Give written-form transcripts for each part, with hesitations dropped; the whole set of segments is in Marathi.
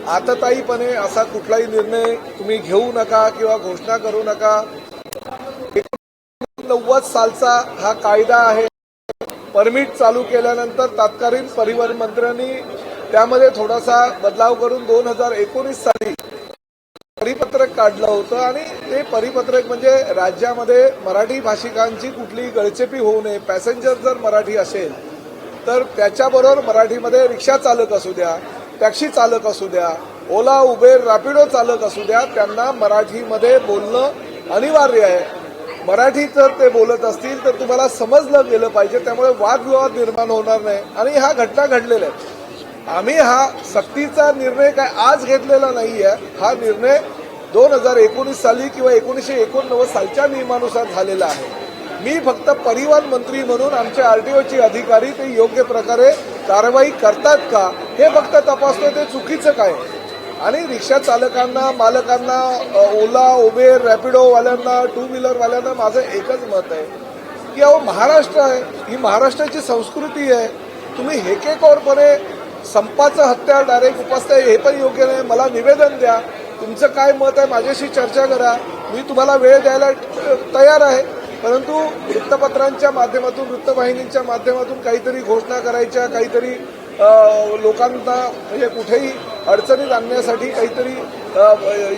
आततायीपणे असा कुठलाही निर्णय तुम्ही घेऊ नका किंवा घोषणा करू नका। 90 सालचा हा कायदा आहे। परमिट चालू केल्यानंतर तत्कालीन परिवहन मंत्र्यांनी त्यामध्ये थोडासा बदलाव करून 2019 साली परिपत्रक काढलं होतं आणि ते परिपत्रक म्हणजे राज्यामध्ये मराठी भाषिकांची कुठलीही गळचेपी होऊ नये। पॅसेंजर जर मराठी असेल तर त्याच्याबरोबर मराठीमध्ये रिक्षा चालक असू द्या, टॅक्सी चालक असू द्या, ओला उबेर रॅपिडो चालक असू द्या, त्यांना मराठीमध्ये बोलणं अनिवार्य आहे। मराठी जर ते बोलत असतील तर तुम्हाला समजलं गेलं पाहिजे, त्यामुळे वादविवाद निर्माण होणार नाही। आणि ह्या घटना घडलेल्या आहेत। आम्ही हा सक्तीचा निर्णय काय आज घेतलेला नाहीये। हा निर्णय 2019 साली किंवा 1989 सालच्या नियमानुसार झालेला आहे। मी फक्त परिवहन मंत्री म्हणून आमचे आरटीओचे अधिकारी ते योग्य प्रकारे कारवाई करतात का हे फक्त तपासतोय, ते चुकीचं काय। आणि रिक्षा चालकांना, मालकांना, ओला उबेर रॅपिडोवाल्यांना, टू व्हीलरवाल्यांना माझं एकच मत आहे की अहो महाराष्ट्र आहे, ही महाराष्ट्राची संस्कृती आहे। तुम्ही हेकेखोरपणे संपाचं हत्यार डायरेक्ट उपसताय हे पण योग्य नाही। मला निवेदन द्या, तुमचं काय मत आहे माझ्याशी चर्चा करा, मी तुम्हाला वेळ द्यायला तयार आहे। परंतु वृत्तपत्रांच्या माध्यमातून, वृत्तवाहिनींच्या माध्यमातून काहीतरी घोषणा करायच्या, काहीतरी लोकांना म्हणजे कुठेही अडचणीत आणण्यासाठी काहीतरी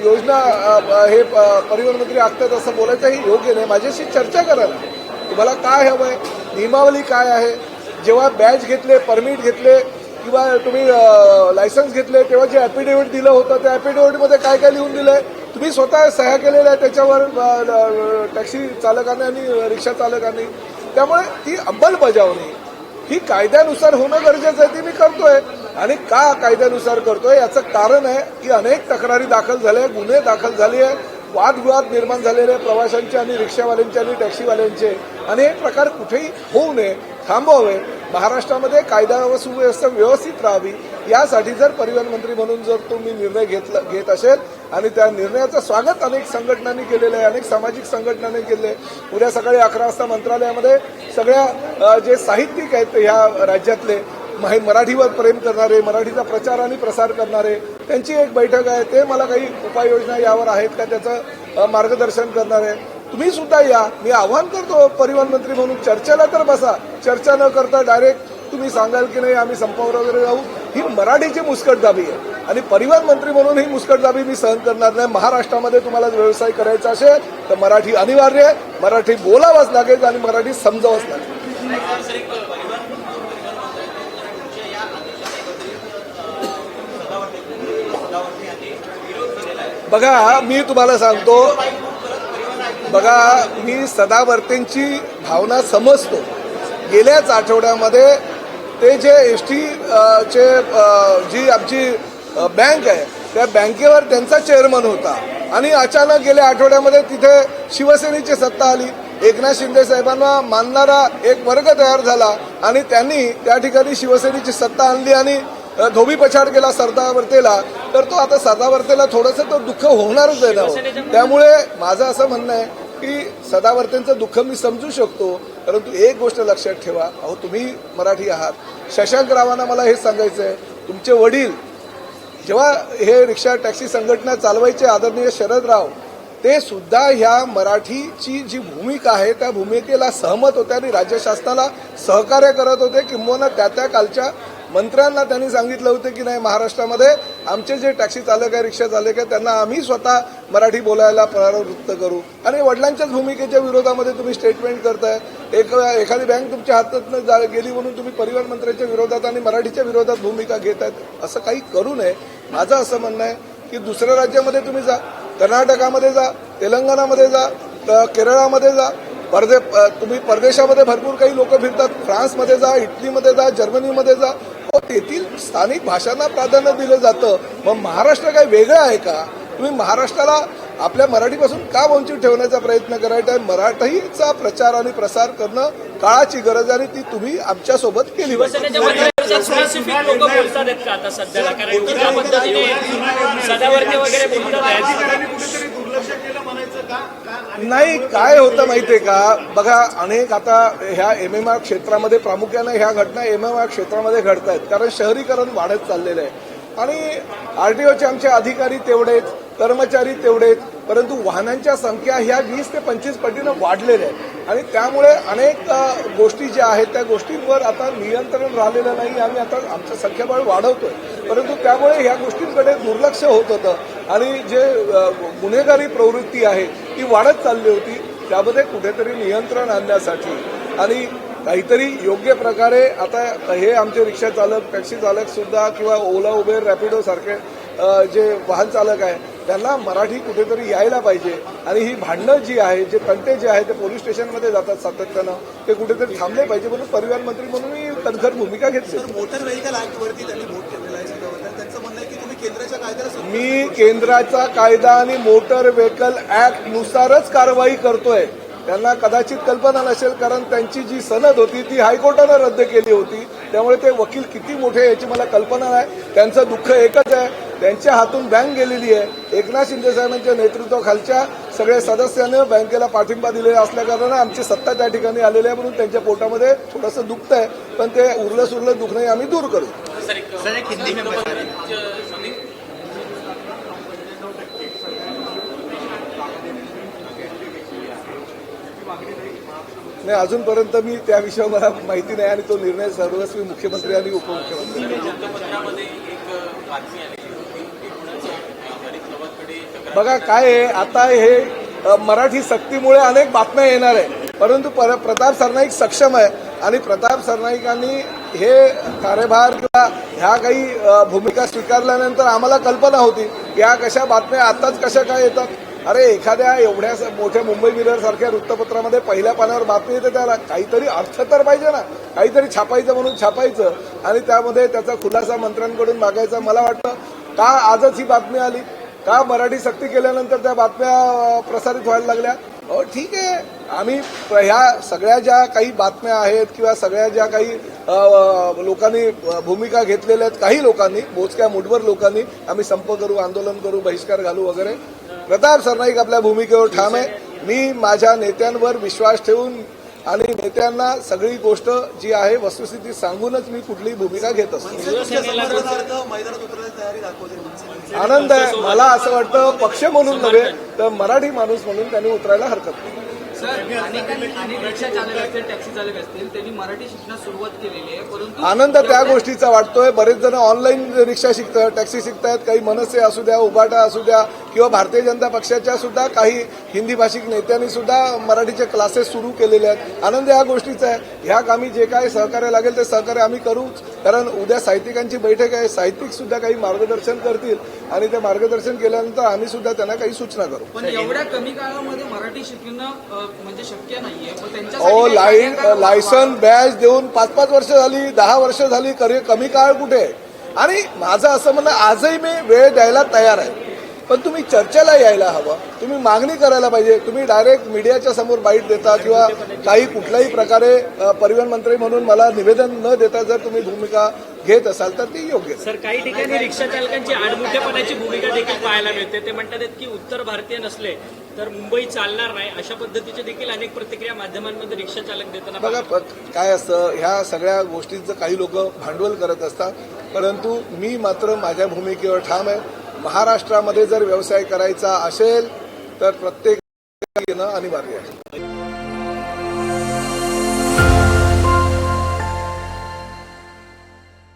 योजना हे परिवहन मंत्री आखतात असं बोलायचंही योग्य नाही। माझ्याशी चर्चा करा ना, तुम्हाला काय हवंय, नियमावली काय आहे। जेव्हा बॅच घेतले, परमिट घेतले किंवा तुम्ही लायसन्स घेतले तेव्हा जे ॲफिडेव्हिट दिलं होतं त्या ॲफिडेव्हिटमध्ये काय काय लिहून दिलंय, तुम्ही स्वतः सह्या केलेल्या आहे त्याच्यावर टॅक्सी चालकांनी आणि रिक्षा चालकांनी। त्यामुळे ती अंमलबजावणी ही कायद्यानुसार होणं गरजेचं आहे, ती मी करतोय। आणि का कायद्यानुसार करतोय याचं कारण आहे की अनेक तक्रारी दाखल झाल्या, गुन्हे दाखल झाले आहे, वादविवाद निर्माण झालेले प्रवाशांचे आणि रिक्षावाल्यांचे आणि टॅक्सीवाल्यांचे, आणि हे प्रकार कुठेही होऊ नये, थांबवावे। महाराष्ट्रामध्ये कायदा व सुव्यवस्था व्यवस्थित राहावी यासाठी जर परिवहन मंत्री म्हणून जर तुम्ही निर्णय घेत असेल आणि त्या निर्णयाचं स्वागत अनेक संघटनांनी केलेलं आहे, अनेक सामाजिक संघटनांनी केले। उद्या सकाळी 11 वाजता मंत्रालयामध्ये सगळ्या जे साहित्यिक आहेत ह्या राज्यातले मराठीवर प्रेम करणारे, मराठीचा प्रचार आणि प्रसार करणारे, त्यांची एक बैठक आहे। ते मला काही उपाययोजना यावर आहेत का त्याचं मार्गदर्शन करणार आहे। तुम्ही सुद्धा या, मी आवाहन करतो परिवहन मंत्री म्हणून चर्चेला तर बसा। चर्चा न करता डायरेक्ट तुम्ही सांगाल की नाही आम्ही संपावर वगैरे जाऊ, ही मराठीची मुस्कटदाबी आहे आणि परिवहन मंत्री म्हणून ही मुस्कटदाबी मी सहन करणार नाही। महाराष्ट्रामध्ये तुम्हाला व्यवसाय करायचा असेल तर मराठी अनिवार्य आहे, मराठी बोलावंच लागेल आणि मराठी समजावंच लागेल। बघा मी तुम्हाला सांगतो, बघा मी सदावर्तेंची भावना समजतो। गेल्याच आठवड्यामध्ये ते जे एसटी चे जी आमची बँक आहे त्या बँकेवर त्यांचा चेअरमन होता आणि अचानक गेल्या आठवड्यामध्ये तिथे शिवसेनेची सत्ता आली। एकनाथ शिंदे साहेबांना मानणारा एक वर्ग तयार झाला आणि त्यांनी त्या ठिकाणी शिवसेनेची सत्ता आणली आणि धोबीपछाड केला सदावर्तेला। तर तो आता सदावर्तेला थोडंसं तर दुःख होणारच आहे ना। त्यामुळे माझं असं म्हणणं आहे की सदावर्तेंचं दुःख मी समजू शकतो, परंतु एक गोष्ट लक्षात ठेवा, अहो तुम्ही मराठी आहात। शशांकरावांना मला हे सांगायचं आहे, तुमचे वडील जेव्हा हे रिक्षा टॅक्सी संघटना चालवायचे आदरणीय शरदराव, ते सुद्धा ह्या मराठीची जी भूमिका आहे त्या भूमिकेला सहमत होते आणि राज्य शासनाला सहकार्य करत होते। किंबहुना त्या कालच्या मंत्र्यांना त्यांनी सांगितलं होतं की नाही महाराष्ट्रामध्ये आमचे जे टॅक्सी चालक आहे, रिक्षा चालक आहे, त्यांना आम्ही स्वतः मराठी बोलायला प्रवृत्त करू। आणि वडिलांच्याच भूमिकेच्या विरोधामध्ये तुम्ही स्टेटमेंट करताय। एखादी बँक तुमच्या हातातनं गेली म्हणून तुम्ही परिवहन मंत्र्यांच्या विरोधात आणि मराठीच्या विरोधात भूमिका घेत आहेत, असं काही करू नये। माझं असं म्हणणं आहे की दुसऱ्या राज्यामध्ये तुम्ही जा, कर्नाटकामध्ये जा, तेलंगणामध्ये जा, केरळामध्ये जा, तुम्ही परदेशामध्ये भरपूर काही लोक फिरतात, फ्रान्समध्ये जा, इटलीमध्ये जा, जर्मनीमध्ये जा, तेथील स्थानिक भाषांना प्राधान्य दिलं जातं। मग महाराष्ट्र काय वेगळं आहे का? तुम्ही महाराष्ट्राला आपल्या मराठीपासून का वंचित ठेवण्याचा प्रयत्न करायचा आहे? मराठीचा प्रचार आणि प्रसार करणं काळाची गरज आहे आणि ती तुम्ही आमच्यासोबत केली पाहिजे। नाही काय होतं माहितीये का, बघा अनेक आता ह्या एमएमआर क्षेत्रामध्ये प्रामुख्याने ह्या घटना एमएमआर क्षेत्रामध्ये घडत आहेत, कारण शहरीकरण वाढत चाललेलं आहे आणि आरटीओचे आमचे अधिकारी तेवढेच, कर्मचारी तेवढेच, परंतु वाहनांच्या संख्या ह्या 20 ते 25 पटीनं वाढलेल्या आहेत आणि त्यामुळे अनेक गोष्टी ज्या आहेत त्या गोष्टींवर आता नियंत्रण राहिलेलं नाही. आम्ही आता आमचं संख्याबळ वाढवतोय, परंतु त्यामुळे ह्या गोष्टींकडे दुर्लक्ष होत होतं आणि जे गुन्हेगारी प्रवृत्ती आहे ती वाढत चालली होती. त्यामध्ये कुठेतरी नियंत्रण आणण्यासाठी आणि काहीतरी योग्य प्रकारे आता हे आमचे रिक्षा चालक, टॅक्सी चालक सुद्धा किंवा ओला, उबेर, रॅपिडो सारखे जे वाहन चालक आहे त्यांना मराठी कुठेतरी यायला पाहिजे आणि ही भांडणं जी आहे, जे तंटे जे आहे ते पोलीस स्टेशनमध्ये जातात सातत्यानं, ते कुठेतरी थांबले पाहिजे. म्हणून परिवहन मंत्री म्हणून मी कणखर भूमिका घेतली. मोटर व्हेकल ऍक्टवरती त्यांनी वोट केलेला आहे. त्यांचं म्हणणं आहे की तुम्ही केंद्राच्या कायद्याला मी केंद्राचा कायदा आणि मोटर व्हेकल ऍक्ट नुसारच कारवाई करतोय. त्यांना कदाचित कल्पना नसेल, कारण त्यांची जी सनद होती ती हायकोर्टानं रद्द केली होती. त्यामुळे ते वकील किती मोठे याची मला कल्पना नाही. त्यांचं दुःख एकच आहे, त्यांच्या हातून बँक गेलेली आहे. एकनाथ शिंदे साहेबांच्या नेतृत्वाखालच्या सगळ्या सदस्यांनी बँकेला पाठिंबा दिलेला असल्याकारणानं आमची सत्ता त्या ठिकाणी आलेली आहे. म्हणून त्यांच्या पोटामध्ये थोडंसं दुखत आहे, पण ते उरलं सुरलं दुखणं आम्ही दूर करू. नाही, अजूनपर्यंत मी त्या विषयावर मला माहिती नाही आणि तो निर्णय सर्वस्वी मुख्यमंत्री आणि उपमुख्यमंत्री. बघा काय आहे, आता हे मराठी सक्तीमुळे अनेक बातम्या येणार आहे, परंतु प्रताप सरनाईक सक्षम आहे आणि प्रताप सरनाईकांनी हे कार्यभार किंवा ह्या काही भूमिका स्वीकारल्यानंतर आम्हाला कल्पना होती या कशा बातम्या आताच कशा काय येतात. अरे एखाद्या एवढ्या मोठ्या मुंबई मिरर सारख्या वृत्तपत्रामध्ये पहिल्या पानावर बातमी येते, त्याला काहीतरी अर्थ तर पाहिजे ना, काहीतरी छापायचं म्हणून छापायचं आणि त्यामध्ये त्याचा खुलासा मंत्र्यांकडून मागायचा. मला वाटतं का आजच ही बातमी आली, का मराठी सक्ती केल्यानंतर त्या बातम्या प्रसारित व्हायला लागल्या. ठीक आहे, आम्ही ह्या सगळ्या ज्या काही बातम्या आहेत किंवा सगळ्या ज्या काही लोकांनी भूमिका घेतलेल्या आहेत, काही लोकांनी, मोजक्या मुठभर लोकांनी, आम्ही संप करू, आंदोलन करू, बहिष्कार घालू वगैरे. प्रताप सरनाईक आपल्या भूमिकेवर ठाम आहे. मी माझ्या नेत्यांवर विश्वास ठेवून आणि नेत्यांना सगळी गोष्ट जी आहे वस्तुस्थिती सांगूनच मी कुठलीही भूमिका घेत असतो. आनंद आहे मला. असं वाटतं पक्ष म्हणून नव्हे तर मराठी माणूस म्हणून त्यांनी उतरायला हरकत नाही. अनेक रिक्षा चालक असतील, टॅक्सी चालक असतील, त्यांनी मराठी शिकण्यास सुरुवात केलेली आहे, परंतु आनंद त्या गोष्टीचा वाटतोय. बरेच जण ऑनलाईन रिक्षा शिकतात, टॅक्सी शिकतायत. काही मनसे असू द्या, उबाटा असू द्या किंवा भारतीय जनता पक्षाच्या सुद्धा काही हिंदी भाषिक नेत्यांनी सुद्धा मराठीचे क्लासेस सुरू केलेले आहेत. आनंद या गोष्टीचा आहे. ह्या कामी जे काही सहकार्य लागेल ते सहकार्य आम्ही करूच, कारण उद्या साहित्यिकांची बैठक आहे. साहित्यिक सुद्धा काही मार्गदर्शन करतील आणि ते मार्गदर्शन केल्यानंतर आम्ही सुद्धा त्यांना काही सूचना करू. पण एवढ्या कमी काळामध्ये मराठी शिकणं म्हणजे शक्य नाहीये. पण त्यांच्या लायसन बॅच देऊन 5-5 वर्ष झाली, 10 वर्ष झाली, कमी काळ कुठे. आणि माझं असं म्हणणं, आजही मी वेळ द्यायला तयार आहे, पण तुम्ही चर्चेला यायला हवं, तुम्ही मागणी करायला पाहिजे. तुम्ही डायरेक्ट मीडियाच्या समोर बाईट देता किंवा काही कुठल्याही प्रकारे परिवहन मंत्री म्हणून मला निवेदन न देता जर तुम्ही भूमिका घेत असाल तर ती योग्य. सर, काही ठिकाणी रिक्षा चालकांची आडमुठेपणाची भूमिका देखील पाहायला मिळते. ते म्हणतात की उत्तर भारतीय नसले तर मुंबई चालणार नाही, अशा पद्धतीचे देखील अनेक प्रतिक्रिया माध्यमांमध्ये रिक्षा चालक देताना. बघा काय असतं, ह्या सगळ्या गोष्टींचं काही लोक भांडवल करत असतात, परंतु मी मात्र माझ्या भूमिकेवर ठाम आहे. महाराष्ट्रामध्ये जर व्यवसाय करायचा असेल तर प्रत्येक येणं अनिवार्य आहे.